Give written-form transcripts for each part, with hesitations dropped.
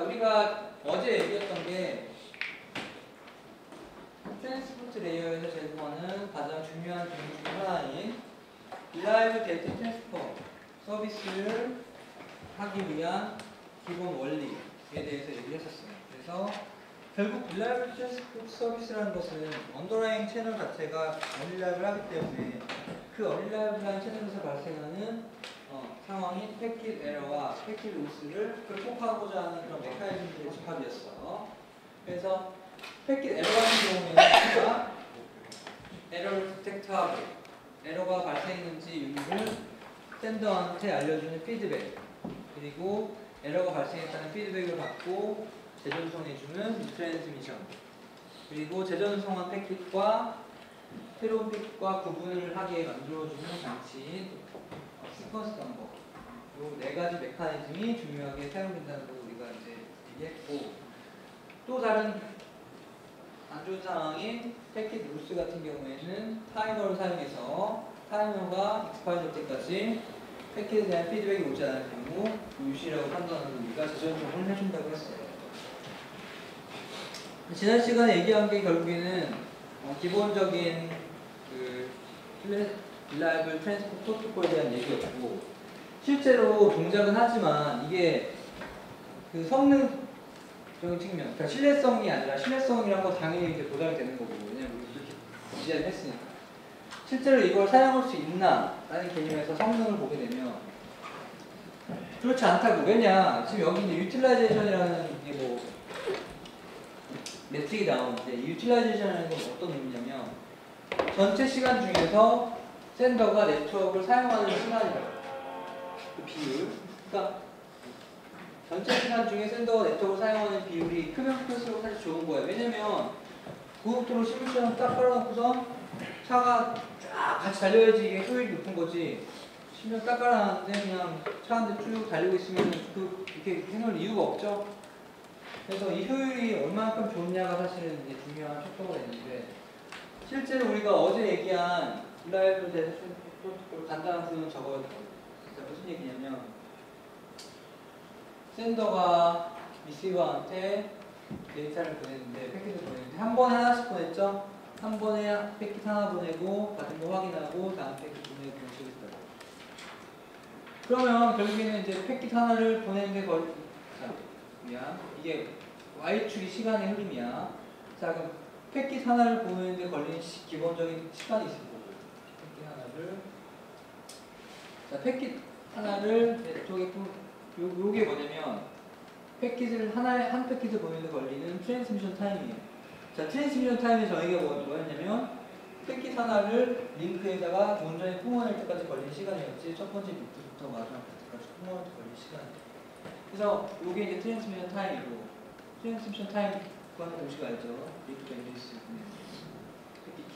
우리가 어제 얘기했던 게 트랜스포트 레이어에서 제공하는 가장 중요한 기능 중 하나인 Reliable Data Transfer 서비스를 하기 위한 기본 원리에 대해서 얘기했었어요. 그래서 결국 Reliable Transport 서비스라는 것은 언더라인 채널 자체가 unreliable 하기 때문에 그 unreliable한 채널에서 발생하는 상황인 패킷 에러와 패킷 로스를 극복하고자 하는 그런 메커니즘들의 집합이었어요. 그래서 패킷 에러 같은 경우에는 우리가 에러를 디텍트하고 에러가 발생했는지 유무를 샌더한테 알려주는 피드백, 그리고 에러가 발생했다는 피드백을 받고 재전송해주는 리트랜스미션, 그리고 재전송한 패킷과 새로운 패킷과 구분을 하게 만들어주는 장치인 시퀀스 넘버, 이 네 가지 메커니즘이 중요하게 사용된다는 걸 우리가 이제 얘기했고, 또 다른 안 좋은 상황인 패킷 루스 같은 경우에는 타이머를 사용해서 타이머가 익스파이어 될 때까지 패킷에 대한 피드백이 오지 않을 경우 유시라고 판단하는 우리가 재전송을 해준다고 했어요. 지난 시간에 얘기한 게 결국에는 기본적인 그 Reliable Transport Protocol에 대한 얘기였고, 실제로 동작은 하지만 이게 그 성능적인 측면, 그러니까 신뢰성이 아니라 신뢰성이란 건 당연히 이제 도달이 되는 거고, 왜냐면 우리 그렇게 디자인을 했으니까. 실제로 이걸 사용할 수 있나 라는 개념에서 성능을 보게 되면 그렇지 않다고. 왜냐, 지금 여기 이제 유틸라이제이션이라는 게 뭐 매트릭이 나오는데, 이 유틸라이제이션이라는 건 어떤 의미냐면 전체 시간 중에서 샌더가 네트워크를 사용하는 시간이라고, 그 비율. 그러니까 전체 시간 중에 샌더가 네트워크를 사용하는 비율이 크면 클수록 사실 좋은 거예요. 왜냐면 고속도로 시뮬레이션 딱 깔아놓고서 차가 쫙 같이 달려야지 이게 효율이 높은 거지. 시뮬레이션 딱 깔아놨는데 그냥 차 한 대 쭉 달리고 있으면 이렇게 해놓을 이유가 없죠. 그래서 이 효율이 얼마만큼 좋냐가 사실은 이제 중요한 척도가 있는데, 실제로 우리가 어제 얘기한 Reliable Data Protocol 간단한 구조는 저거였거든요. 무슨 얘기냐면 샌더가 리시버한테 데이터를 보냈는데, 패킷을 보냈는데 한 번에 하나씩 보냈죠? 한 번에 패킷 하나 보내고 받은 거 확인하고 다음 패킷 보내고 그런 식으로 했어요. 그러면 결국에는 이제 패킷 하나를 보내는 게 이게 Y축이 시간의 흐름이야. 자, 그럼 패킷 하나를 보내는데 걸리는 기본적인 시간이 있을 거고, 패킷 하나를, 자, 패킷 하나를 네트워크에 요게 뭐냐면 패킷을 한 패킷을 보내는데 걸리는 트랜스미션 타임이에요. 자, 트랜스미션 타임이 저희가 뭐였냐면 패킷 하나를 링크에다가 온전히 풍원할 때까지 걸리는 시간이었지, 첫 번째 비트부터 마지막 비트까지 풍원할 때 걸리는 시간이에요. 그래서 요게 이제 트랜스미션 타임이고, 트랜스미션 타임 구하는 공식 알죠? 링크 밴드위스 패킷 키.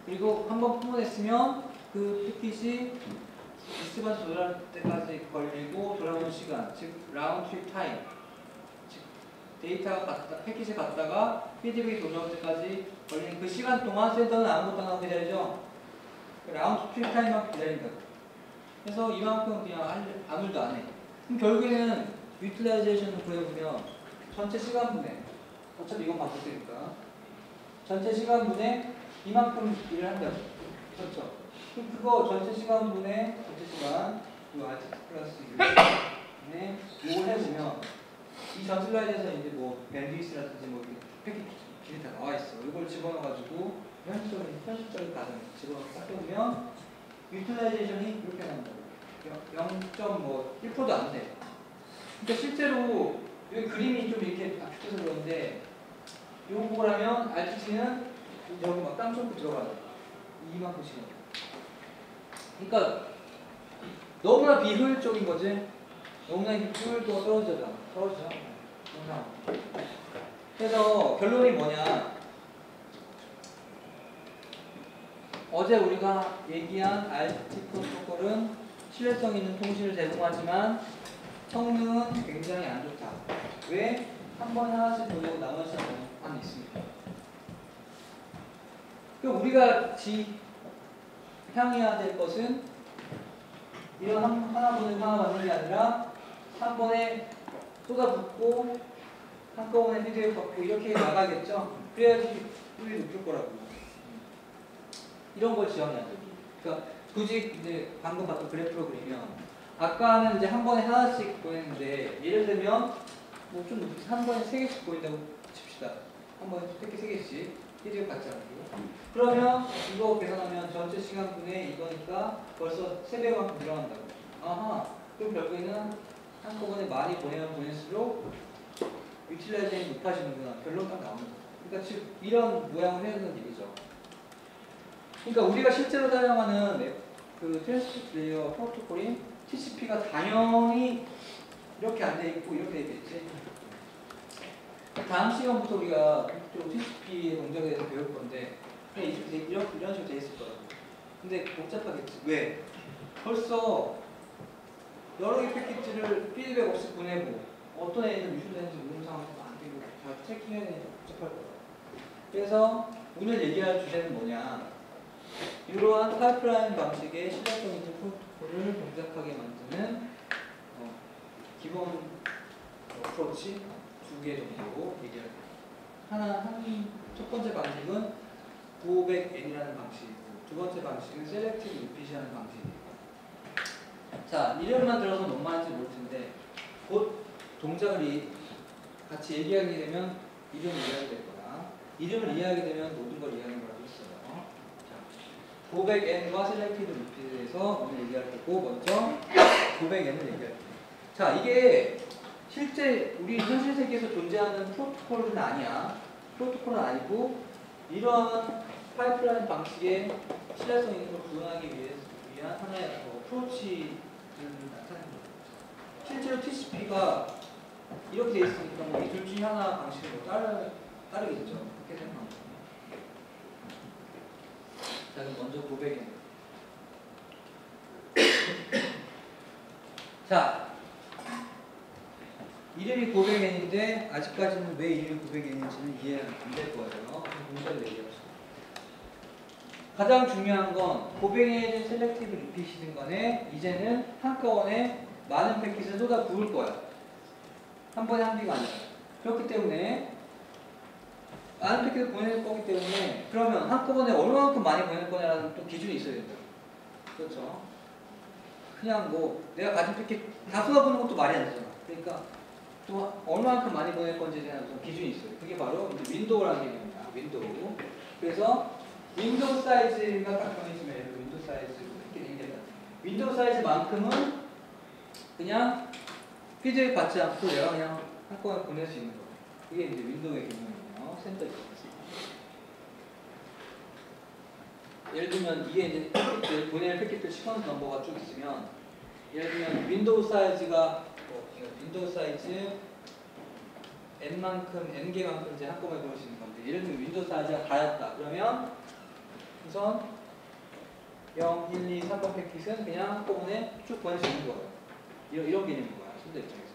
그리고 한번 풍원했으면 그 패킷이 리스트바스 돌아올 때까지 걸리고 돌아오는 시간, 즉 라운드 트립 타임, 즉 데이터가 패킷이 갔다가 피드백이 돌아올 때까지 걸리는 그 시간 동안 샌더는 아무것도 안 하고 기다리죠. 라운드 트립 타임만 기다린다고. 그래서 이만큼 그냥 아무 일도 안 해. 그럼 결국에는 유틸라이제이션을 구해보면 전체 시간분에, 어차피 이건 바꿨으니까 전체 시간분에 이만큼 일을 한다고. 그렇죠? 그럼 그거 전체 시간분에 전체 시간 이 RT 플러스 6에 이걸 해보면 이 전슬라이드에서 이제 뭐 밴드위스라든지 뭐 패킷 길이 다 나와 있어. 이걸 집어넣어가지고 현실적인 가정에 집어넣어 딱 해보면 유틸라이제이션이 이렇게 나온다고. 0.1%도 안 돼. 그러니까 실제로 여기 그림이 좀 이렇게 압축돼서 그런데 요걸 하면 RTC는 여기 막 땅 쫓고 들어가요. 이만큼씩. 그러니까 너무나 비효율적인 거지. 너무나 효율도가 떨어지죠. 그래서 결론이 뭐냐? 어제 우리가 얘기한 RT 프로토콜은 신뢰성 있는 통신을 제공하지만 성능은 굉장히 안 좋다. 왜? 한 번에 하나씩 돌리고 나머지는 안 있습니다. 그러니까 우리가 향해야 될 것은 이런 하나 보내고 하나 받는 게 아니라 한 번에 쏟아붓고 한꺼번에 피드백 받고 이렇게 나가겠죠? 그래야지 효율이 높을 거라고. 이런 걸 지원해야 돼. 그러니까 굳이 이제 방금 봤던 그래프로 그리면 아까는 이제 한 번에 하나씩 보냈는데 예를 들면 뭐 좀 높이 한 번에 3개씩 보인다고 칩시다. 한 번에 3개씩 피드백 받지 않고. 그러면 이거 계산하면 전체 시간분의 이거니까 벌써 3배만큼 늘어난다고. 아하. 그럼 결국에는 한꺼번에 많이 보내면 보낼수록 유틸라이제이션이 높아지는구나. 결론 딱 나오는 거죠. 그러니까 즉 이런 모양을 해야 되는 얘기죠. 그러니까 우리가 실제로 사용하는 그 트랜스포트 레이어 프로토콜인 TCP가 당연히 이렇게 안 돼 있고 이렇게 돼 있겠지. 다음 시간부터 우리가 좀 TCP의 동작에 대해서 배울 건데 그냥 이런 식으로 돼 있을 거라고. 근데 복잡하겠지. 왜? 벌써 여러 개 패키지를 피드백 없이 보내고 어떤 애는 유출되는지 모르는 상황에서 안 되고 잘 트래킹해야 되니까 복잡할 거야. 그래서 오늘 얘기할 주제는 뭐냐? 이러한 파이프라인 방식의 시각적 인증 프로토콜을 동작하게 만드는 기본 어프로치 2개 정도 얘기할 거예요. 첫 번째 방식은 500N이라는 방식이고 두 번째 방식은 셀렉티브 리핏이라는 방식이에요. 자, 이름만 들어서 뭔 말인지 모를 텐데 곧 동작을 같이 얘기하게 되면 이름을 이해하게 될 거야. 이름을 이해하게 되면 모든 걸 이해하는 거라고 했어요. 자, 500N과 셀렉티브 리핏에 대해서 오늘 얘기할 거고 먼저 500N을 얘기할 거예요. 자, 이게 실제 우리 현실 세계에서 존재하는 프로토콜은 아니야. 프로토콜은 아니고 이러한 파이프라인 방식의 신뢰성 있는 걸 구현하기 위한 하나의 어프로치를 나타내는 거예요. 실제로 TCP가 이렇게 되어 있으니까 뭐 이 둘 중에 하나 방식으로 따르겠죠. 그렇게 생각합니다. 자, 그럼 먼저 500엔. 자, 이름이 500엔인데 아직까지는 왜 이름이 500엔인지는 이해 안 될 거예요. 문제를 얘기합시다. 가장 중요한 건 500엔이든 셀렉티브 리핏이든 간에 이제는 한꺼번에 많은 패킷을 쏟아 부을 거야. 한 번에 한 개가 아니라. 그렇기 때문에 많은 패킷을 보낼 거기 때문에 그러면 한꺼번에 얼마만큼 많이 보낼 거냐라는 또 기준이 있어야 된다. 그렇죠? 그냥 뭐 내가 가진 패킷 다 쏟아부는 것도 말이 안 되잖아. 그러니까 또 얼마만큼 많이 보낼 건지에 대한 좀 기준이 있어요. 그게 바로 이제 윈도우라는 개념입니다. 윈도우. 그래서 윈도우 사이즈가 딱 정해지면 윈도우 사이즈 이렇게 생긴다. 윈도우 사이즈만큼은 그냥 피드백 받지 않고 내가 그냥 한꺼번에 보낼 수 있는 거예요. 이게 이제 윈도우의 개념이에요. 센터 있습니다. 예를 들면 이게 이제 패킷들, 보낼 패킷들 시퀀스 넘버가 쭉 있으면 예를 들면 윈도우 사이즈가 윈도우 사이즈 n개만큼 이제 한꺼번에 보낼 수 있는 건데 예를 들면 윈도우 사이즈가 다였다. 그러면 우선 0, 1, 2, 3번 패킷은 그냥 한꺼번에 쭉 보낼 수 있는 거예요. 이런 개념인 거야. 순대 입장에서.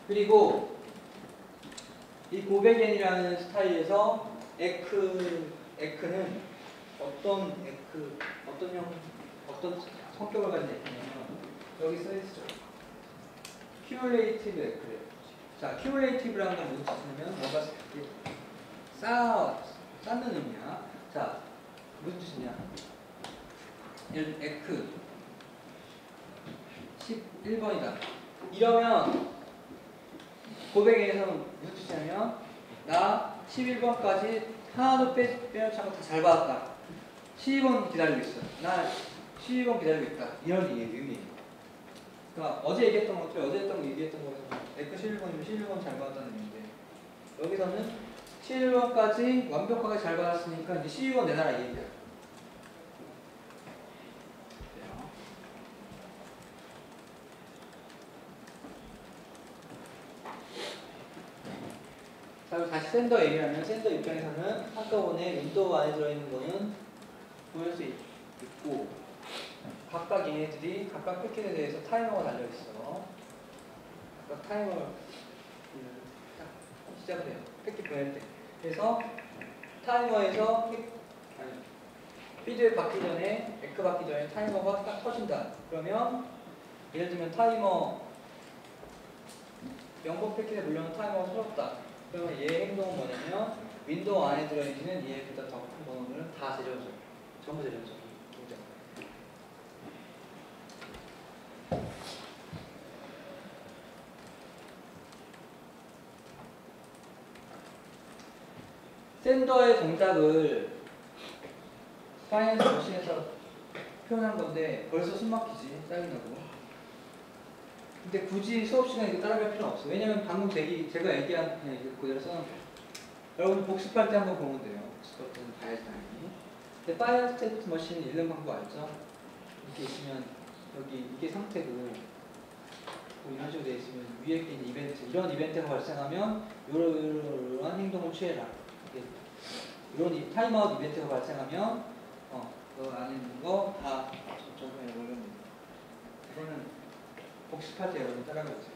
그리고 이 500엔이라는 스타일에서 에크는 어떤 성격을 가진 에크냐면 여기 써있죠. 큐뮬레이티브 에크래요. 자, 큐뮬레이티브라는 건 무슨 뜻이냐면 뭔가 쌓는 의미야. 자, 무슨 뜻이냐? 에크 11번이다. 이러면 500엔에서는 무슨 뜻이냐면 나 11번까지 하나도 빼놓지 않고 다 잘 받았다. 12번 기다리고 있어. 나 12번 기다리고 있다. 이런 의미예요. 그러니까 어제 얘기했던 얘기했던 거에서 에크 11번이면 11번 잘 받았다는 의미인데 여기서는 11번까지 완벽하게 잘 받았으니까 이제 12번 내놔라 이 얘기야. 자, 다시 샌더 얘기하면 샌더 입장에서는 한꺼번에 윈도우 안에 들어있는 거는 보낼 수 있고 각각 얘네들이 각각 패킷에 대해서 타이머가 달려있어. 각각 타이머를 딱 시작을 해요. 패킷 보낼 때. 그래서 타이머에서 피드백 받기 전에 에크 받기 전에 타이머가 딱 터진다. 그러면 예를 들면 타이머 0번 패킷에 물려놓은 타이머가 터졌다. 그러면 얘의 행동은 뭐냐면 윈도우 안에 들어있는 얘보다 더 큰 번호들은 다 제려줘. 전부 제려줘. 샌더의 동작을 파이낸스 머신에서 표현한 건데 벌써 숨 막히지, 짜증나고. 근데 굳이 수업 시간에 이거 따라갈 필요는 없어. 왜냐면 방금 제가 얘기한 그냥 이거 그대로 써놓은 거예요. 여러분 복습할 때 한번 보면 돼요. 복습할 때는 봐야지 당연히. 근데 파이낸스 머신 읽는 방법 알죠? 이렇게 있으면 여기 이게 상태고 뭐 이런 식으로 되어 있으면 위에 있는 이벤트, 이런 이벤트가 발생하면 이러한 행동을 취해라. 이런 타임아웃 이벤트가 발생하면 그 안에 있는 거 다 적용해 보려는 이거는 복습할 때 여러분 따라가주세요.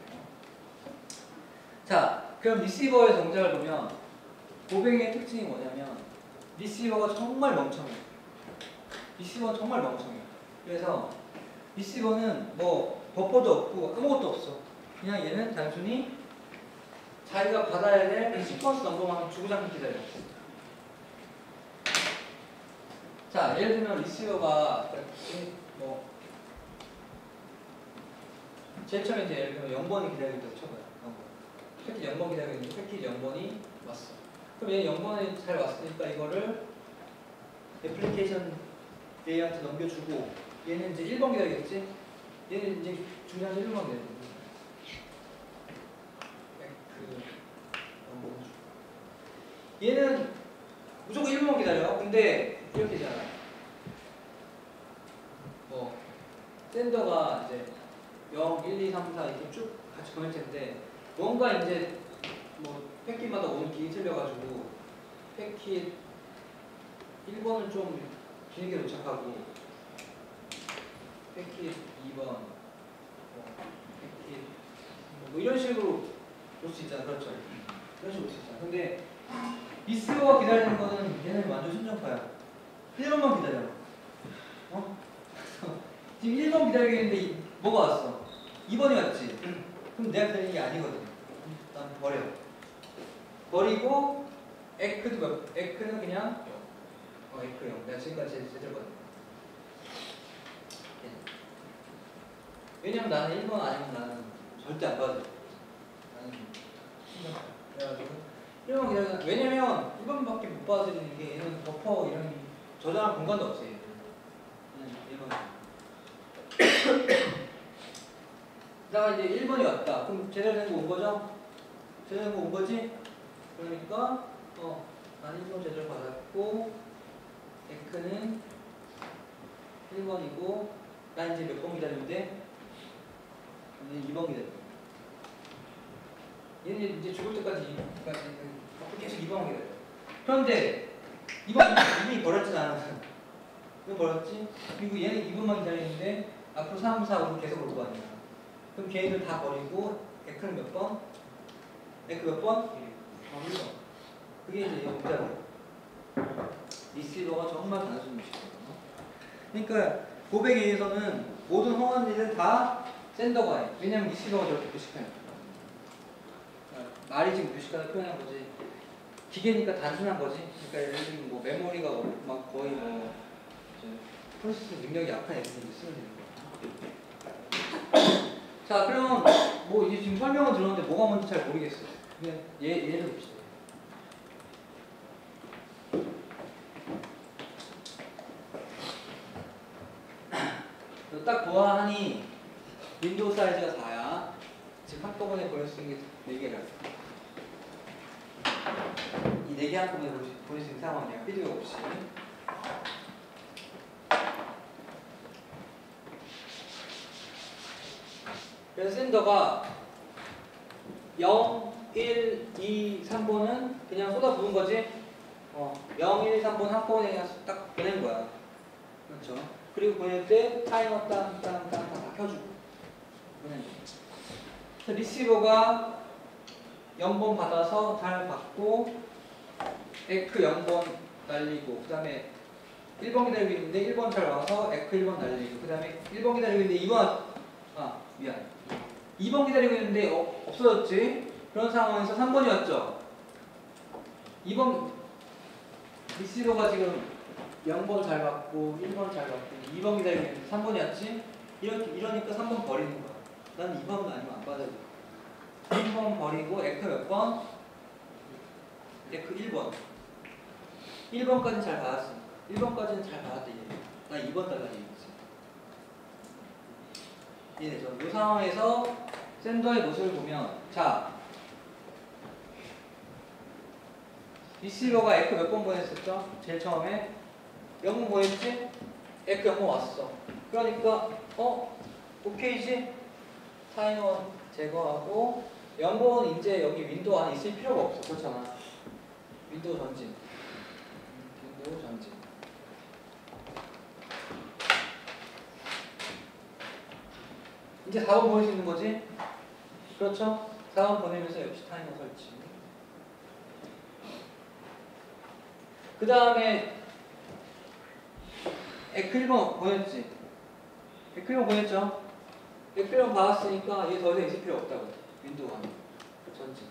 자, 그럼 리시버의 동작을 보면 고뱅의 특징이 뭐냐면 리시버가 정말 멍청해. 리시버는 정말 멍청해. 그래서 리시버는 뭐 버퍼도 없고 아무것도 없어. 그냥 얘는 단순히 자기가 받아야 될 시퀀스 넘버만 주구장창 기다려. 자, 예를 들면 리시버가 뭐 제일 처음에 이제 예를 들면 0번이 기다리고 있다고 쳐봐요. 0번. 패킷 0번 기다리고 있는데 패킷 0번이 왔어. 그럼 얘 0번이 잘 왔으니까 이거를 애플리케이션 A한테 넘겨주고 얘는 이제 1번 기다리겠지? 얘는 이제 중간에서 1번 기다리고 얘는 무조건 1번만 기다려. 근데 이렇게 되잖아. 뭐 샌더가 이제 0, 1, 2, 3, 4 이렇게 쭉 같이 보낼 텐데 뭔가 이제 뭐 패킷마다 오는 길이 틀려가지고 패킷 1번은 좀 길게 도착하고 패킷 2번 패킷 뭐 이런 식으로 볼 수 있잖아. 그렇죠? 이런 식으로 볼 수 있잖아. 근데 리시버가 기다리는 거는 얘는 완전 순정파야. 1번만 기다려. 지금 1번 기다리고 있는데 뭐가 왔어? 2번이 왔지? 그럼 내가 기다리는 게 아니거든. 난 버려. 버리고 에크는 그냥 에크 0. 내가 지금까지 제대로 봤네. 왜냐면 나는 1번 아니면 나는 절대 안 받아줘. 나는 순정파야. 그래가지고 1번 기다려. 왜냐면 1번밖에 못 받아들이는 게 얘는 버퍼 이런 저장할 공간도 없어. 얘는 1번. 그다가 이제 1번이 왔다. 그럼 제대로 된 거 온 거죠? 제대로 된 거 온 거지? 그러니까 난 1번 제대로 받았고 에크는 1번이고 난 이제 몇 번 기다리면 돼? 얘는 2번 기다려. 얘는 이제 죽을 때까지 계속 2번 기다려. 그런데 2번 이미 버렸지 않았어. 이거 버렸지? 그리고 얘는 2번만 기다리는데 앞으로 3, 4, 5로 계속 올 거 아니야. 그럼 걔들 다 버리고 에크는 몇 번? 에크 몇 번? 1번. 그게 이제 영자고 리시버가 정말 단순 무식이거든요. 그러니까 고백에 의해서는 모든 허한 일은 다 샌더가 해. 왜냐면 리시버가 저렇게 무식하니까. 말이 지금 무식하다 표현한 거지. 기계니까 단순한 거지. 그러니까 예를 들면 뭐 메모리가 막 거의 뭐 프로세스 능력이 약한 애들이 쓰면 되는 거야. 자, 그럼 뭐 이제 지금 설명을 들었는데 뭐가 뭔지 잘 모르겠어요. 그냥 예를 봅시다. 딱 보아하니 윈도우 사이즈가 4야. 지금 한꺼번에 보낼 수 있는 게 4개라. 이 4개 한꺼번에 보낼 수 있는 상황이야. 필요가 없이. 그래서 샌더가 0, 1, 2, 3번은 그냥 쏟아부은 거지? 0, 1, 3번 한꺼번에 그냥 딱 보낸 거야. 그렇죠? 그리고 보낼 때 타이머 땅땅땅 다 켜주고 보낸 거야. 그래서 리시버가 0번 받아서 잘 받고 에크 0번 날리고 그 다음에 1번 기다리고 있는데 1번 잘 와서 에크 1번 날리고 그 다음에 1번 기다리고 있는데 2번 미안. 2번 기다리고 있는데 없어졌지? 그런 상황에서 3번이었죠? 2번 리시버가 지금 0번 잘 받고 1번 잘 받고 2번 기다리고 있는데 3번이었지? 이러니까 3번 버리는 거야. 난 2번 아니면 안 받아야 돼. 1번 버리고 에크 몇 번? 에크 1번. 1번까지는 잘 받았어. 1번까지는 잘 받았다 이제. 나 2번 달라지 이거지. 이해되죠? 이 상황에서 샌더의 모습을 보면 자 리시버가 에크 몇 번 보냈었죠? 제일 처음에 0번 보냈지? 에크 0번 왔어. 그러니까 오케이지? 타임원 제거하고 0번은 이제 여기 윈도우 안에 있을 필요가 없어. 그렇잖아. 윈도우 전진. 윈도우 전진. 이제 4번 보낼 수 있는 거지? 그렇죠? 4번 보내면서 역시 타이머 설치. 그 다음에 에크 1번 보냈지? 에크 1번 보냈죠? 에크 1번 받았으니까 얘 더 이상 있을 필요 없다고. 윈도우 안에. 전진.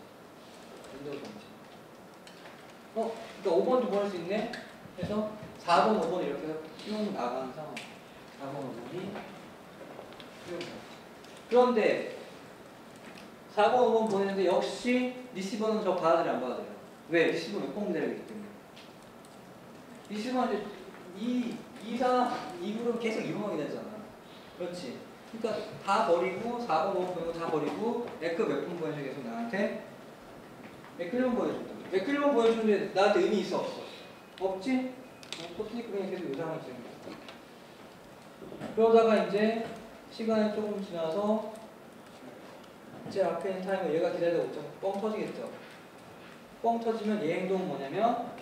윈도우 전진. 그러니까 5번도 보낼 수 있네? 그래서 4번, 5번 이렇게 해서 쭉 나가는 상황. 4번, 5번이 쭉. 그런데 4번, 5번 보내는데 역시 리시버는 저 받아들여 안 받아들여. 왜? 리시버 몇 번 기다리기 때문에. 리시버는 이제 2, 4, 2그룹 계속 2번만 기다리잖아. 그렇지. 그러니까 다 버리고 4번, 5번 보내고 다 버리고 에크 몇 번 보내줘 계속 나한테? 에크 1번 보여준다. 에크 1번 보여주는데 나한테 의미 있어 없어? 없지? 없으니까 그냥 계속 이 상황이 있는 거야. 그러다가 이제 시간이 조금 지나서 제 앞에 있는 타이머 얘가 기다리다 보자. 뻥 터지겠죠? 뻥 터지면 얘 행동은 뭐냐면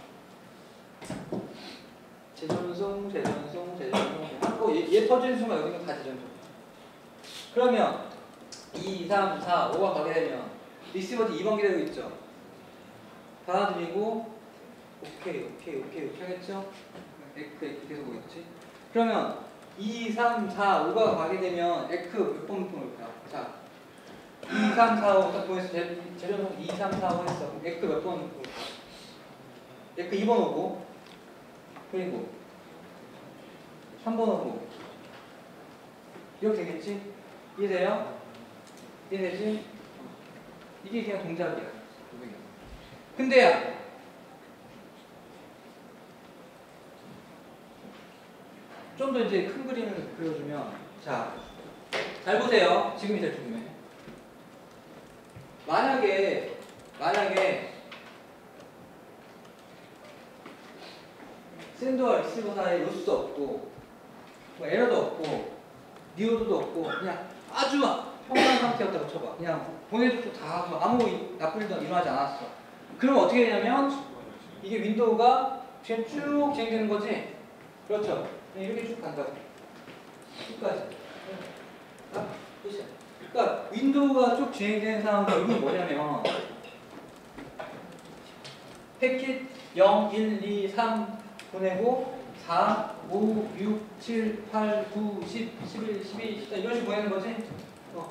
재전송, 재전송, 재전송 하고 얘 터지는 순간 여기는 다 재전송. 그러면 2, 3, 4, 5가 가게 되면 리시버도 2번 기다리고 있죠? 받아들이고 오케이 하겠죠? 에크 계속 오겠지? 그러면 2, 3, 4, 5가 가게 되면 에크 몇 번 볼까? 자 2, 3, 4, 5 딱 보냈어. 재전송 2, 3, 4, 5 했어. 에크 몇 번 볼까? 에크 2번 오고 그리고 3번 오고 이렇게 되겠지? 이해돼요? 이해되지? 이게 그냥 동작이야. 근데야 좀 더 이제 큰 그림을 그려주면 자, 잘 보세요. 지금이 제일 중요해. 만약에 샌드와 리시버 사이에 로스도 없고 뭐 에러도 없고 니오드도 없고 그냥 아주 평온한 상태였다고 쳐봐. 그냥 보내줬고 다 하고 아무 나쁜 일도 일어나지 않았어. 그럼 어떻게 되냐면 이게 윈도우가 지금 쭉 진행되는 거지? 그렇죠? 이렇게 쭉 간다고. 끝까지. 그러니까 윈도우가 쭉 진행되는 상황의 의미 뭐냐면 패킷 0, 1, 2, 3 보내고 4, 5, 6, 7, 8, 9, 10, 11, 12, 14 이런 식으로 보내는 거지?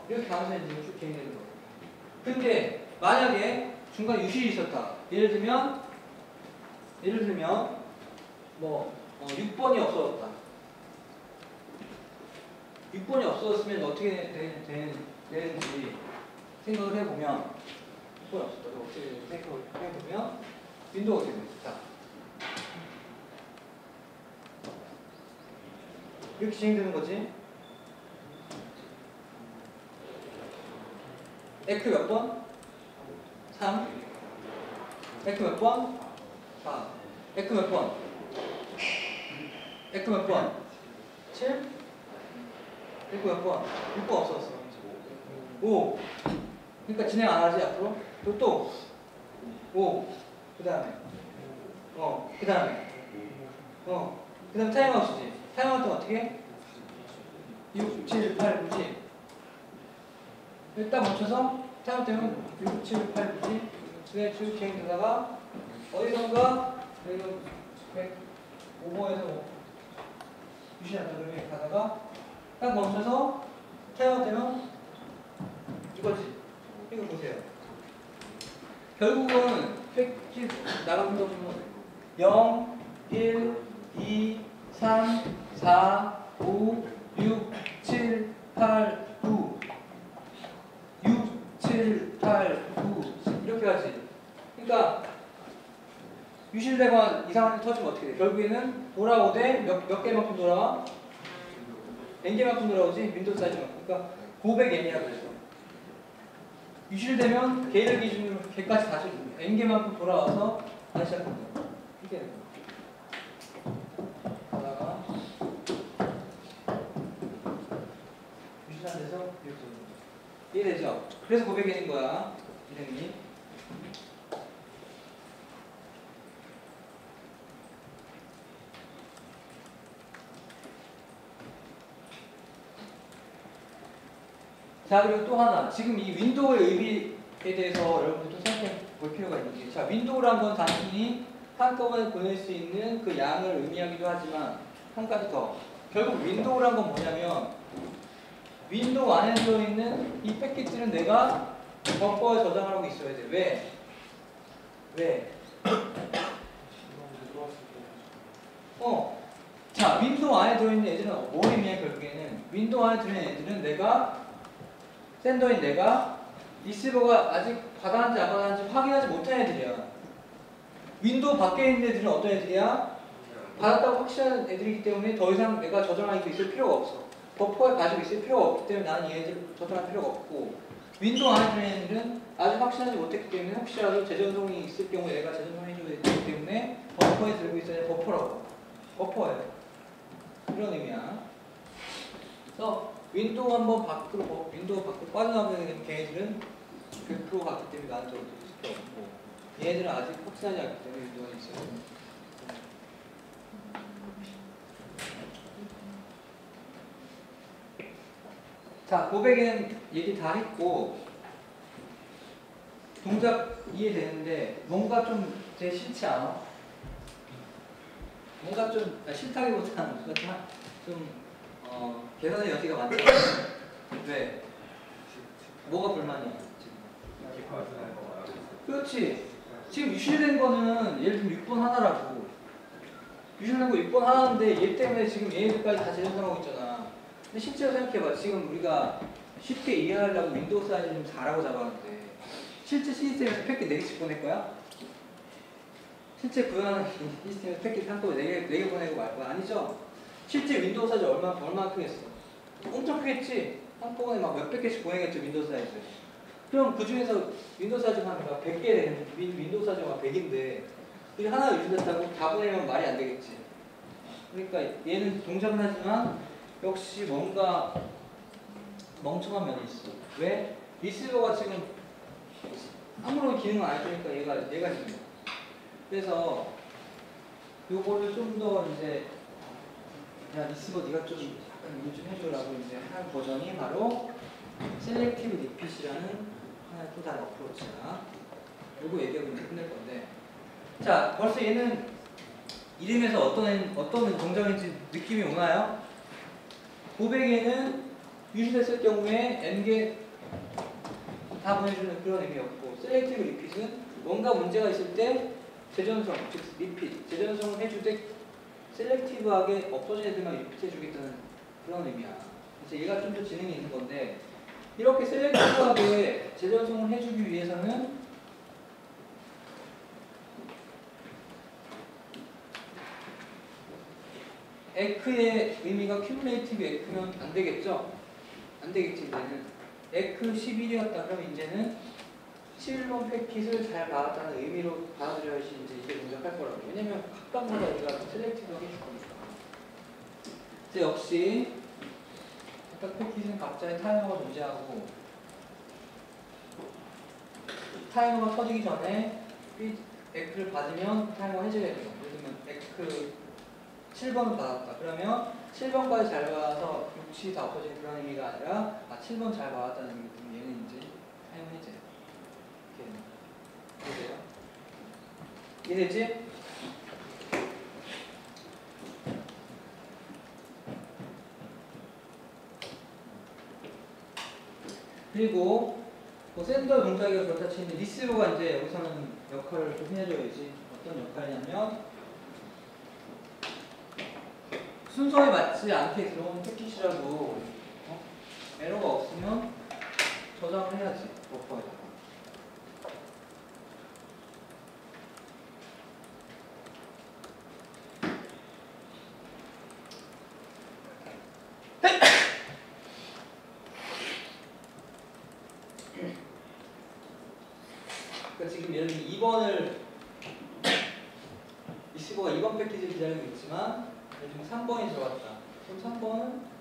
이렇게 가면서 이제 쭉 진행되는 거예요. 근데 만약에 중간에 유실이 있었다. 예를 들면 뭐 6번이 없어졌다. 6번이 없어졌으면 어떻게 되는지 생각을 해보면 6번이 없었다. 어떻게 생각을 해보면 윈도우가 어떻게 되죠? 자, 이렇게 진행되는 거지. 에크 몇 번? 3. 에크 몇 번? 4. 에크 몇 번? 에크 몇 번? 7. 에크 몇 번? 6번 없었어. 5. 그러니까 진행 안 하지 앞으로? 그리고 또 5. 그 다음에 그 다음에 타임아웃이지. 타임아웃은 어떻게 해? 6, 7, 8, 9, 10. 일단 멈춰서 타임아웃 되면 6, 7, 8, 9, 10. 그냥 쭉 진행되다가 어디선가 여기가 105번에서 유시한다 그러면 가다가 딱 멈춰서 타임아웃 되면 이거지. 이거 보세요. 결국은 팩트 나가는 거 보면 0, 1, 2, 3, 4, 5, 6, 7, 8, 9 6, 7, 8, 9 이렇게 가지. 그러니까 유실되거나 이상한 일 터지면 어떻게 돼? 결국에는 돌아오되 몇 개만큼 돌아와? n개만큼 돌아오지? 윈도우 사이즈만큼. 그러니까 900n이라고 그랬어. 유실되면 개를 기준으로 개까지 다시 n개만큼 돌아와서 다시 시작합니다. 이렇게 되는 거야. 하다가 유실 안 돼서 이렇게 되는 거야. 이해되죠? 그래서 900n인 거야. 이름이. 자, 그리고 또 하나. 지금 이 윈도우의 의미에 대해서 여러분들 좀 생각해 볼 필요가 있는 게, 자, 윈도우란 건 단순히 한꺼번에 보낼 수 있는 그 양을 의미하기도 하지만, 한 가지 더. 결국 윈도우란 건 뭐냐면, 윈도우 안에 들어있는 이 패킷들은 내가 버퍼에 저장하고 있어야 돼. 왜? 왜? 자, 윈도우 안에 들어있는 애들은 뭘 의미해, 결국에는? 윈도우 안에 들어있는 애들은 내가 샌더인 내가 리시버가 아직 받았는지 안 받았는지 확인하지 못한 애들이야. 윈도우 밖에 있는 애들은 어떤 애들이야? 받았다고 확실한 애들이기 때문에 더 이상 내가 저장하고 있을 필요가 없어. 버퍼에 가지고 있을 필요가 없기 때문에 나는 얘네들 저장할 필요가 없고, 윈도우 안에 들어있는 애들은 아직 확신하지 못했기 때문에 혹시라도 재전송이 있을 경우에 내가 재전송을 해줘야 되기 때문에 버퍼에 들고 있어야 돼. 버퍼라고. 버퍼예요. 이런 의미야. 그래서 윈도우 한번 밖으로, 윈도우 밖으로 빠져나가게 되면 걔네들은 100% 갔기 때문에 나는 저거 들을 수도 없고, 얘네들은 아직 확신하지 않기 때문에 윈도우가 있어요. 자, 고백에는 얘기 다 했고, 동작 이해되는데 뭔가 좀 제 싫지 않아? 뭔가 좀 싫다기보다는 뭔가 좀 계산의 여지가 많잖아. 왜? 뭐가 불만이야? 지금? 그렇지. 지금 유실된 거는 예를 들면 6번 하나라고. 유실된 거 6번 하나인데 얘 때문에 지금 얘네들까지 다 재전송하고 있잖아. 근데 실제로 생각해봐. 지금 우리가 쉽게 이해하려고 윈도우 사이즈 좀 4라고 잡았는데 실제 시스템에서 패킷 4개씩 보낼 거야? 실제 구현하는 시스템에서 패킷 한꺼번에 4개 보내고 말 거야? 아니죠? 실제 윈도우 사이즈 얼마나 크겠어? 엄청 크겠지? 한꺼번에 막 몇백 개씩 보내겠죠, 윈도우 사이즈. 그럼 그 중에서 윈도우 사이즈가 한 100개 되는, 윈도우 사이즈가 100인데 이 하나 유지됐다고 다 보내면 말이 안 되겠지. 그러니까 얘는 동작은 하지만 역시 뭔가 멍청한 면이 있어. 왜? 리시버가 지금 아무런 기능을 안 해주니까 얘가 지금. 그래서 요거를 좀 더 이제, 야 리시버 네가 좀 약간 이거 좀 해줘라고 이제 한 버전이 바로 셀렉티브 리핏이라는 하나의 또 다른 어프로치야. 요거 얘기하고 이제 끝낼 건데, 자 벌써 얘는 이름에서 어떤 동작인지 느낌이 오나요? 고백에는 유실했을 경우에 n개 다 보내주는 그런 의미였고, 셀렉티브 리핏은 뭔가 문제가 있을 때 재전송, 즉 리핏, 재전송을 해주되 셀렉티브하게 없어진 애들만 리핏해주겠다는 그런 의미야. 그래서 얘가 좀 더 지능이 있는 건데, 이렇게 셀렉티브하게 재전송을 해주기 위해서는 에크의 의미가 큐뮬레이티브 에크면 안 되겠죠? 안 되겠지, 이제는. 에크 11이었다 그러면 이제는 11번 패킷을 잘 받았다는 의미로 받아들여야지 이제 이게 동작할 거라고. 왜냐면 각각마다 우리가 셀렉티브하게 해줄 거니까. 그래서 역시 각각 패킷은 각자의 타이머가 존재하고, 타이머가 터지기 전에 에크를 받으면 타이머가 해제가 돼요. 예를 들면 에크 7번을 받았다. 그러면 7번까지 잘 받아서 6이 다 없어진 그런 의미가 아니라 7번 잘 받았다는 의미로 얘는 이제 타이머 해제. 이해돼요? 이해되지? 그리고 뭐 샌더 동작이 그렇다 치는데 리시버가 이제 여기서는 역할을 좀 해줘야지. 어떤 역할이냐면 순서에 맞지 않게 들어온 패킷이라도 에러가 없으면 저장을 해야지. 버퍼에다가. 그러니까 지금 예를 들면 2번을 리시버가 2번 패키지를 기다리고 있지만 예를 들면 3번이 들어갔다. 그럼 3번은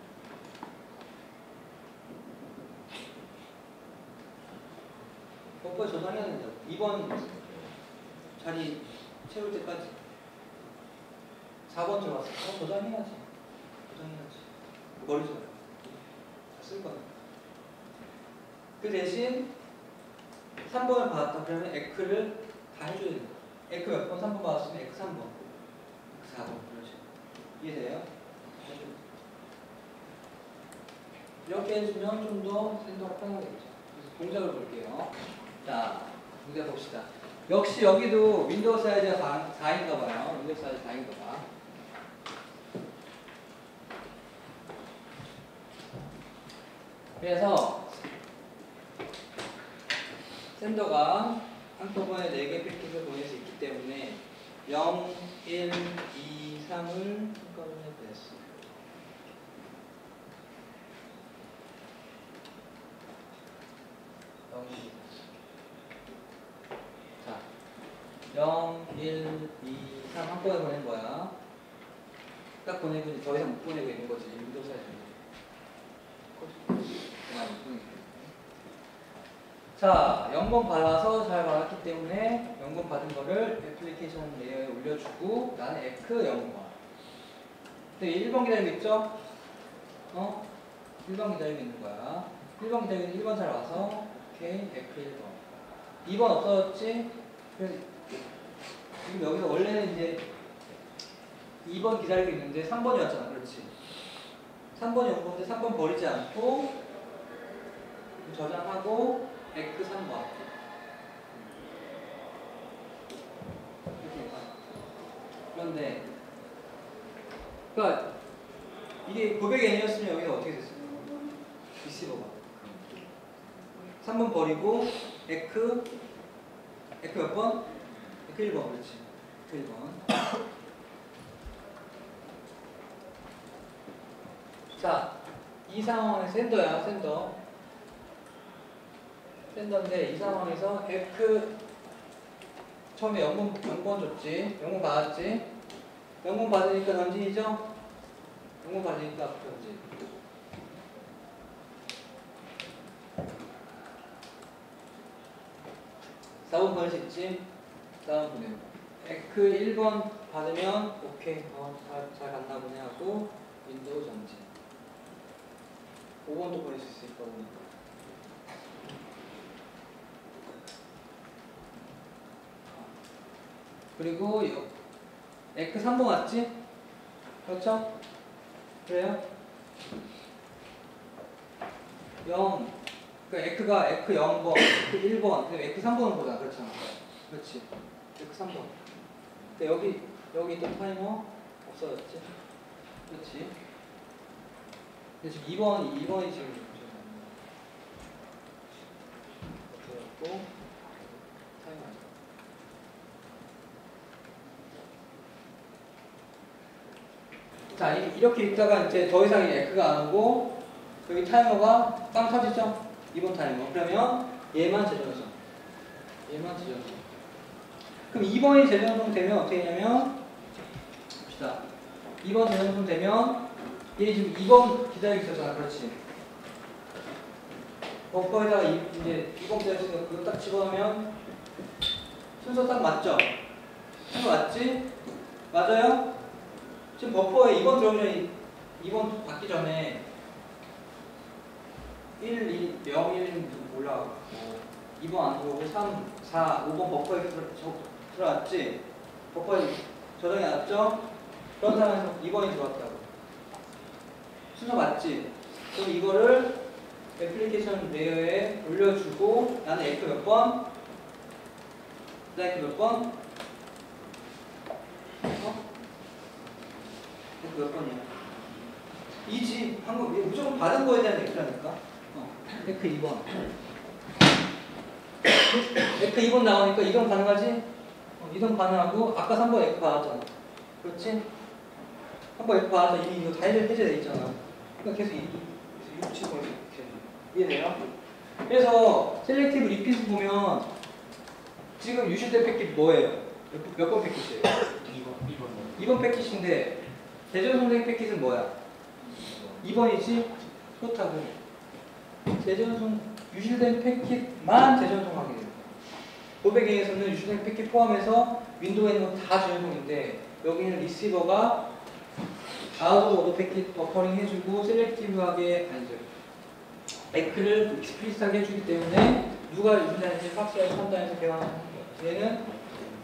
버퍼에 저장해야 된다고. 2번 자리 채울 때까지. 4번 들어갔어. 저장해야지. 저장해야지. 버리지 마요. 쓸 거야. 그 대신 3번을 받았다. 그러면 에크를 다 해줘야 된다. 에크 몇 번? 3번 받았으면 에크 3번. 에크 4번. 그렇지. 이해돼요? 이렇게 해주면 좀 더 샌더가 편하겠죠. 그래서 동작을 볼게요. 자, 문제 봅시다. 역시 여기도 윈도우 사이즈가 4인가 봐요. 윈도우 사이즈 4인가 봐. 그래서 샌더가 한꺼번에 4개 패킷을 보낼 수 있기 때문에 0, 1, 2, 3을 한꺼번에 보냈어. 자, 0, 1, 2, 3 한꺼번에 보낸 거야. 딱 보내고 더 이상 못 보내고 있는 거지. 윈도우 사이즈. 자, 0번 받아서 잘 받았기 때문에 0번 받은 거를 애플리케이션 레이어에 올려주고 나는 에크 0번. 근데 1번 기다리고 있죠? 1번 기다리고 있는 거야. 1번 기다리고 있는 1번 잘 와서 오케이, 에크 1번. 2번 없어졌지? 그래서 지금 여기서 원래는 이제 2번 기다리고 있는데 3번이었잖아. 그렇지? 3번이 온 건데 3번 버리지 않고 저장하고 에크 3번. 그런데 그러니까 이게 고백이 아니었으면 여기가 어떻게 됐을까? 리시버가 3번 버리고 에크 몇 번? 에크 1번. 그렇지. 에크 1번. 자, 이 상황에서 샌더야. 샌더인데 이 상황에서 에크 처음에 0번 줬지. 0번 받았지. 0번 받으니까 던진이죠? 0번 받으니까 앞으로 던진. (4번) 보낼 수 있지? 4번 보내고 에크 1번 받으면 오케이 잘 갔나 보네 하고 윈도우 정지. 5번도 보낼 수 있으니까 보니까. 그리고 에크 3번 왔지? 그렇죠? 그래요? 0 그러니까 에크가 에크 0번, 에크 1번, 에크 3번을 보자. 그렇잖아. 그렇지. 에크 3번. 근데 여기 또 타이머 없어졌지? 그렇지. 근데 지금 2번이 지금 없어졌고 타이머. 자, 이렇게 있다가 이제 더 이상 에크가 안 오고 여기 타이머가 빵 터지죠? 2번 타이머. 그러면 얘만 재정성. 그럼 2번이 재정성 되면 어떻게 되냐면 봅시다. 2번 재정성 되면 얘 지금 2번 기다리고 있었잖아. 그렇지. 버퍼에다가 이제 2번 기다렸으니까 그거 딱 집어넣으면 순서 딱 맞죠? 순서 맞지? 맞아요? 지금 버퍼에 2번 들어오기 전에 2번 받기 전에 1, 2, 0, 1 올라가고 2번 안 들어오고 3, 4, 5번 버퍼에 들어왔지? 버퍼에 저장이 났죠? 그런 상황에서 2번이 들어왔다고. 순서 맞지? 그럼 이거를 애플리케이션 레이어에 올려주고 나는 F 몇 번? F 몇 번? F 몇 번이야? 2지. 방금 무조건 받은 거에 대한 F라니까. F 2번. F 2번 나오니까 이동 가능하지? 이동 가능하고 아까 3번 F 받았잖아. 그렇지? 3번 F 받아서 이미 이거 다 해제돼 있잖아. 그러니까 계속 6, 7번 이렇게 이해돼요? 그래서 셀렉티브 리핏 보면 지금 유실된 패킷 뭐예요? 몇 번 패킷이에요? 2번 패킷인데 재전송된 패킷은 뭐야? 2번이지? 그렇다고 재전송 유실된 패킷만 재전송하게 돼요. 고백행에서는 유실된 패킷 포함해서 윈도우에 있는 거 다 재전송인데 여기는 리시버가 아웃 오브 오더 패킷 버퍼링 해주고 셀렉티브하게 아니죠. 에크를 익스플리시하게 해주기 때문에 누가 유실된지 확실하게 판단해서 개방하는 거예요. 얘는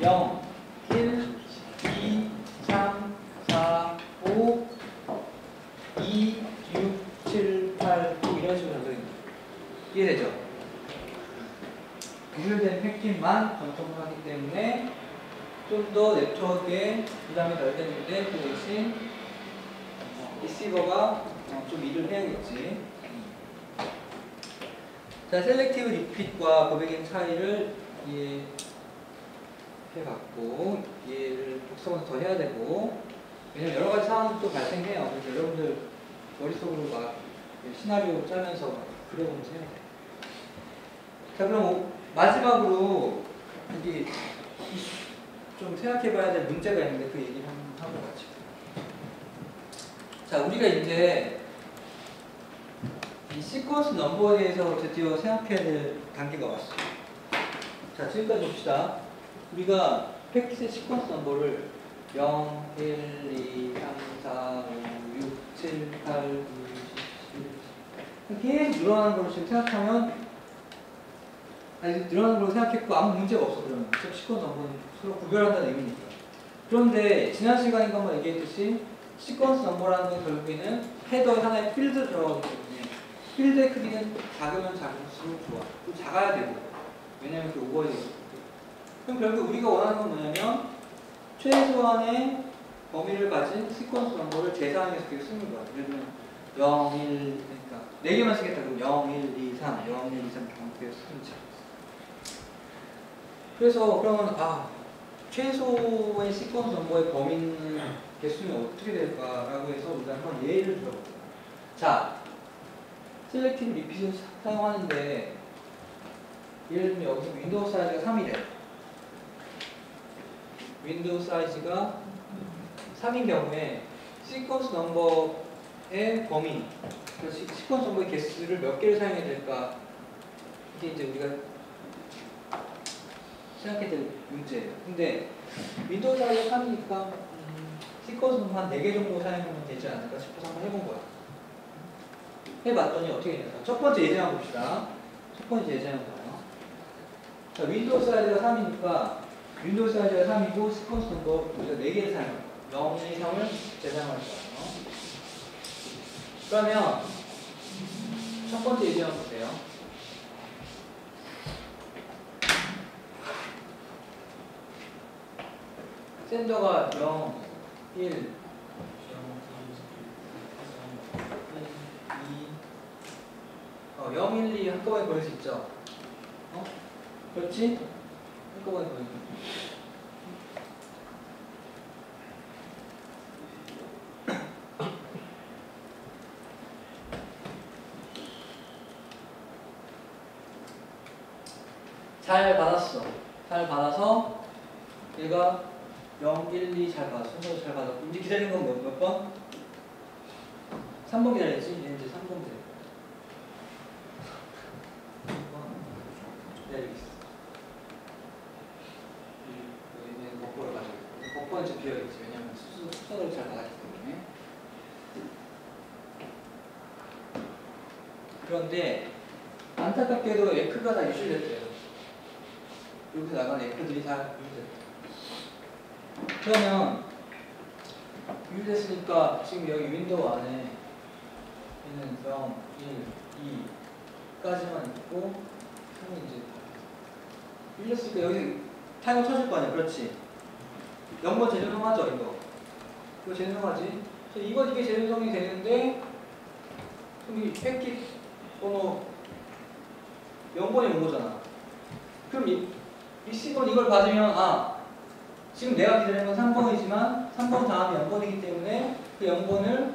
0, 1, 2, 3, 4, 5, 2, 6, 7, 8, 9 이런 식으로 적혀있는 거예요. 이해되죠? 유실된 패킷만 전송을 하기 때문에 좀 더 네트워크에 부담이 덜 되는데 그 대신 리시버가 좀 일을 해야겠지. 자, 셀렉티브 리핏과 고백행 차이를 이해해봤고 이해를 복습을 더 해야 되고 왜냐면 여러 가지 상황도 발생해요. 그래서 여러분들 머릿속으로 막 시나리오 짜면서 그려보면서 해야 돼요. 자, 그럼 마지막으로 여기 좀 생각해봐야 될 문제가 있는데 그 얘기를 한번 하고 같이. 자, 우리가 이제 이 시퀀스 넘버에 대해서 드디어 생각해야 될 단계가 왔어요. 자, 지금까지 봅시다. 우리가 패킷의 시퀀스 넘버를 0, 1, 2, 3, 4, 5, 6, 7, 8, 9, 10, 11 계속 늘어나는 걸로 지금 생각하면 늘어나는 걸로 생각했고 아무 문제가 없어. 그러면 시퀀스 넘버는 서로 구별한다는 의미니까. 그런데 지난 시간에 한번 얘기했듯이 시퀀스 넘버라는 건 결국에는 헤더에 하나의 필드를 들어가기 때문에 필드의 크기는 작으면 작을수록 좋아. 또 작아야 되고. 왜냐면 그 오버헤드. 그럼 결국 우리가 원하는 건 뭐냐면 최소한의 범위를 가진 시퀀스 넘버를 재사항해서 계속 쓰는 거야. 예를 들면 0, 1, 그러니까 4개만 쓰겠다. 그럼 0, 1, 2, 3, 0, 1, 2, 3 이렇게 쓰면 돼. 그래서 그러면 최소의 시퀀스 넘버의 범위는 개수는 어떻게 될까라고 해서 우리가 한번 예를 들어볼게요. 자, 셀렉티브 리핏을 사용하는데 예를 들면 여기서 윈도우 사이즈가 3이래. 윈도우 사이즈가 3인 경우에 시퀀스 넘버의 범위, 시퀀스 넘버의 개수를 몇 개를 사용해야 될까? 이게 이제 우리가 생각해야 될 문제예요. 근데 윈도우 사이즈가 3이니까 시퀀스 넘버 한 4개 정도 사용하면 되지 않을까 싶어서 한번 해본 거야. 해봤더니 어떻게 되냐. 첫 번째 예제 한번 봅시다. 첫 번째 예제 한번 봐요. 자, 윈도우 사이즈가 3이니까 윈도우 사이즈가 3이고 시퀀스 넘버 우리가 4개를 사용할 거예요. 0, 2, 3을 재사용할 거예요. 그러면 첫 번째 예제 한번 보세요. 센더가 0, 1, 2, 어, 0, 1, 2 한꺼번에 보낼 수 있죠? 그렇지? 한꺼번에 보낼 수 있죠. 잘 받았어. 잘 받아서 얘가 0, 1, 2 잘 받았어. 순서도 잘 받았고 이제 기다리는 건 몇 번? 3번 기다렸지? 이제 3번 기다려. 3번 기다리고 있어. 여기는 버퍼를 가지고 있고 버퍼는 지금 비어있지. 왜냐면 순서를 잘 받았기 때문에. 그런데 안타깝게도 에크가 다 유실됐대요. 이렇게 나간 에크들이 다 유실됐대요. 그러면 유실됐으니까 지금 여기 윈도우 안에 얘는 0, 1, 2, 까지만 있고, 그러면 이제 밀렸으니까 여기 타이머 쳐질 거 아니야, 그렇지? 0번 재전송하죠, 이거. 이거 재전송하지? 이게 재전송이 되는데, 그럼 이 패킷 번호 0번이 온 거잖아. 그럼 리시버는 이걸 받으면, 지금 내가 기다리는 건 3번이지만 3번 다음이 0번이기 때문에 그 0번을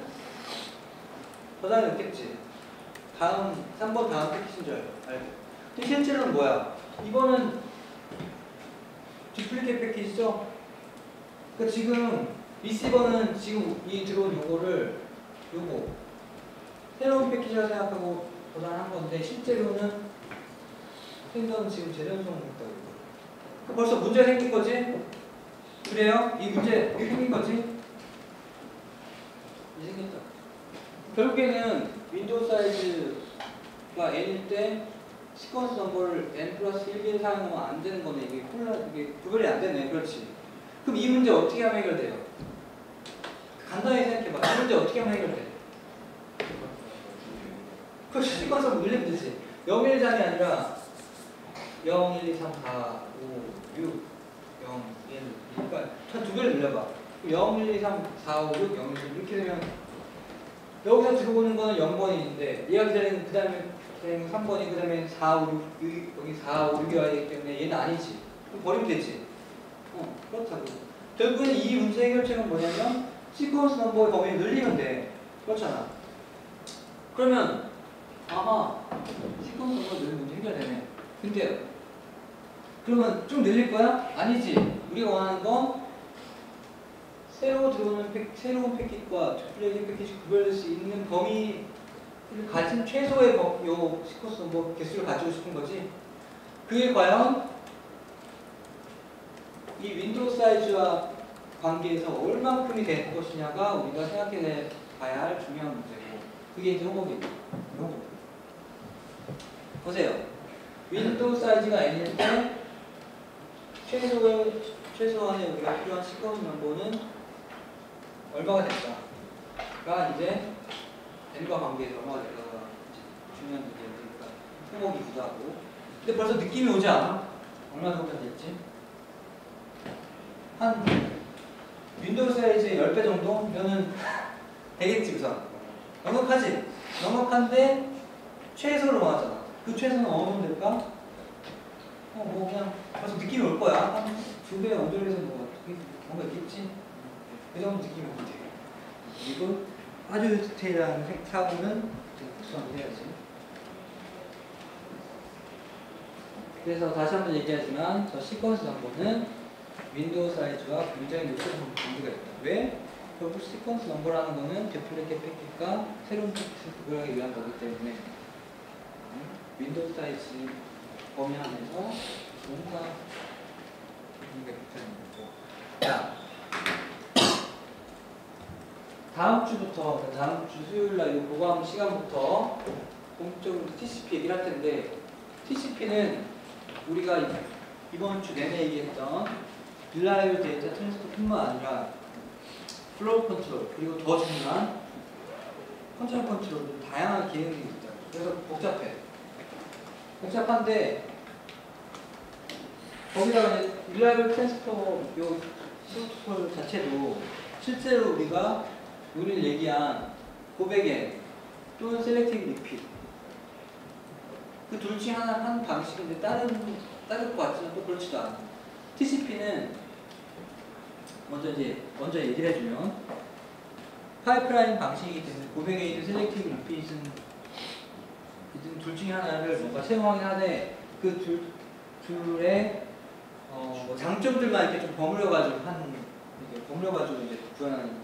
저장해 놓겠지. 다음 3번 다음 패킷인 줄 알고. 근데 실제로는 뭐야? 이거는 듀플리케이트 패킷이죠? 그러니까 지금 리시버는 지금 이 들어온 요거 새로운 패키지라 생각하고 저장한 건데 실제로는 센더는 지금 재전송했다고. 벌써 문제 생긴 거지? 그래요? 이 문제 생긴 거지? 이제 생겼다. 결국에는 윈도우 사이즈가 n일 때 시퀀스 넘버를 n 플러스 1개 사용하면 안 되는 거네. 이게 구별이 안 되네. 그렇지. 그럼 이 문제 어떻게 하면 해결돼요? 간단히 생각해봐. 이 문제 어떻게 하면 해결돼? 그 시퀀스 늘리면 되지. 0, 1, 3이 아니라 0, 1, 2, 3, 4, 5, 6, 0, 1, 2. 그러니까 두 개를 늘려봐. 0, 1, 2, 3, 4, 5, 6, 0, 1, 2, 이렇게 되면 여기서 들어오는 거는 0번인데 얘가 기다리는 그 다음에 3번이 그 다음에 4, 5, 6, 여기 4, 5, 6이 와야 되기 때문에 얘는 아니지. 그럼 버리면 되지. 그렇다고. 결국에는 이 문제 해결책은 뭐냐면 시퀀스 넘버의 범위를 늘리면 돼. 그렇잖아. 그러면 시퀀스 넘버 늘리면 문제 해결되네. 근데 그러면 좀 늘릴 거야? 아니지. 우리가 원하는 건 새로 들어오는 새로운 패킷과 듀플레이팅 패킷이 구별될 수 있는 범위를 가진 최소의 요 시퀀스 넘버 개수를 가지고 싶은 거지. 그게 과연 이 윈도우 사이즈와 관계에서 얼만큼이 될 것이냐가 우리가 생각해 봐야 할 중요한 문제고, 그게 이제 호흡이에요. 보세요. 윈도우 사이즈가 n일 때 최소한의 우리가 필요한 시퀀스 넘버는 얼마가 될까가 이제 n과 관계에서 얼마가 될까가 중요한 문제니까 호흡이기도 하고. 근데 벌써 느낌이 오지 않아? 얼마 정도 될지? 한 윈도우 사이즈의 10배 정도면은 되겠지. 우선 넉넉하지? 넉넉한데 최소를 원하잖아. 그 최소는 어느 정도 될까? 뭐 그냥 벌써 느낌이 올 거야. 한 2배 언저리에서 뭔가 있겠지? 그 정도 느낌이 오면 돼. 그리고 아주 디테일한 사고는 구성을 해야지. 그래서 다시 한번 얘기하지만 저 시퀀스 넘버는 윈도우 사이즈와 굉장히 밀접한 관계가 있다. 왜? 결국 시퀀스 넘버라는 거는 듀플리케이트 패킷과 새로운 패킷을 구별하기 위한 거기 때문에 윈도우 사이즈 범위 안에서 뭔가 관계가 있다는 거고. 자, 다음 주 수요일날 이 보강 시간부터 본격적으로 TCP 얘기를 할 텐데, TCP는 우리가 이번 주 내내 얘기했던 릴라이블 데이터 트랜스포뿐만 아니라 플로우 컨트롤, 그리고 더 중요한 컨트롤 컨트롤, 다양한 기능들이 있다. 그래서 복잡한데 거기다가 이제 릴라이블 트랜스포 요 프로토콜 자체도 실제로 우리가 우리를 얘기한 고백엔 또는 셀렉티브 리핏, 그 둘 중에 한 방식인데 다를 것 같지만 또 그렇지도 않아. TCP는 먼저 얘기를 해주면 파이프라인 방식이기 때문에 고백에 있는 셀렉티브 리핏은 둘 중에 하나를 뭔가 채용하긴 하되 그 둘의 뭐 장점들만 이렇게 좀 버무려가지고 이제 구현하는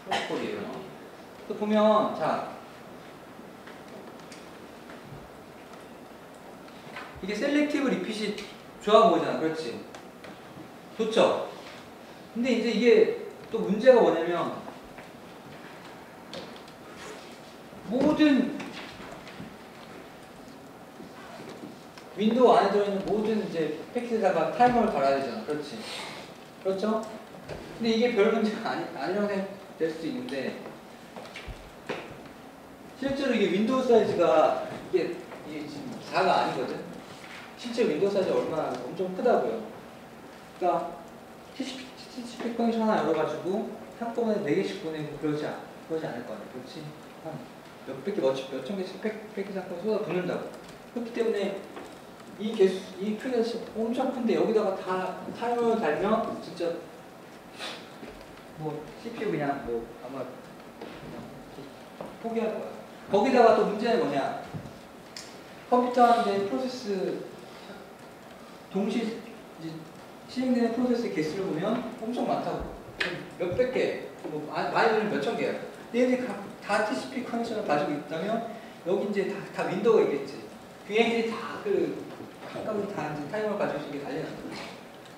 프로토콜이에요. 또 보면 이게 셀렉티브 리핏이 좋아 보이잖아. 그렇지? 좋죠? 근데 이제 이게 또 문제가 뭐냐면 모든 윈도우 안에 들어있는 모든 이제 패킷에다가 타이머를 달아야 되잖아. 그렇지? 그렇죠? 근데 이게 별 문제가 아니라고 생각될 수도 있는데 실제로 이게 윈도우 사이즈가 이게 지금 4가 아니거든. 실제 윈도우 사이즈 얼마나 엄청 크다고요. 그러니까 TCP 커넥션 하나 열어가지고 한꺼번에 4개씩 보내고 그러지 않을 거 아니야. 그렇지? 한 몇백 개, 몇천 개씩 패킷 사건을 쏟아 붓는다고. 그렇기 때문에 이 크기가 엄청 큰데 여기다가 다 타이머를 달면 진짜 뭐 CPU 그냥 뭐 아마 포기할 거야. 거기다가 또 문제는 뭐냐? 컴퓨터한테 프로세스 동시 이제 실행되는 프로세스 개수를 보면 엄청 많다고. 몇백 개, 뭐 많이 되면 몇천 개야. 얘네들이 다 TCP 커넥션을 가지고 있다면 여기 이제 다 윈도우가 있겠지. 얘네들이 각각 다 이제 타이머를 가지고 있는 게 달려난 거야.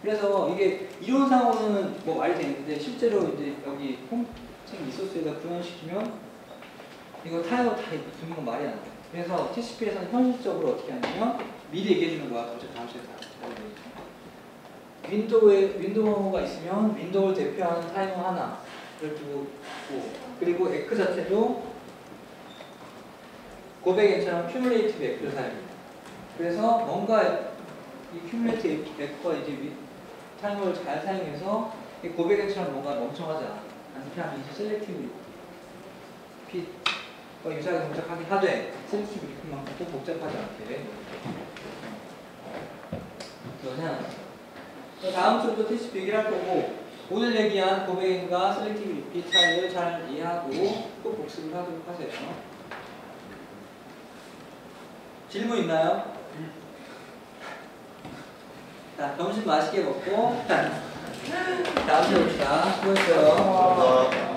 그래서 이게 이론상으로는 뭐 말이 되는데 실제로 이제 여기 홈책 리소스에다 구현시키면 이거 타이머 다 두는 건 말이 안 돼. 그래서 TCP에서는 현실적으로 어떻게 하냐면 미리 얘기해 주는 거야. 어차피 다음 시간에 윈도우가 있으면 윈도우를 대표하는 타이머 하나를 두고 그리고 에크 자체도 고백엔처럼 큐뮬레이티브 에크를 사용합니다. 그래서 뭔가 이 큐뮬레이티브 에크가 이제 타이머를 잘 사용해서 이 고백엔처럼 뭔가 멍청하지 않게 하면 이제 셀렉티브 핏과 유사하게 동작하긴 하되 셀렉티브 리핏만큼 또 복잡하지 않게 그래서 생각합니다. 다음 주도 TCP 얘기를 할 거고 오늘 얘기한 고백과 셀렉티브 리핏 차이를 잘 이해하고 또 복습을 하도록 하세요. 질문 있나요? 자, 점심 맛있게 먹고 다음 주에 봅시다. 수고했어요.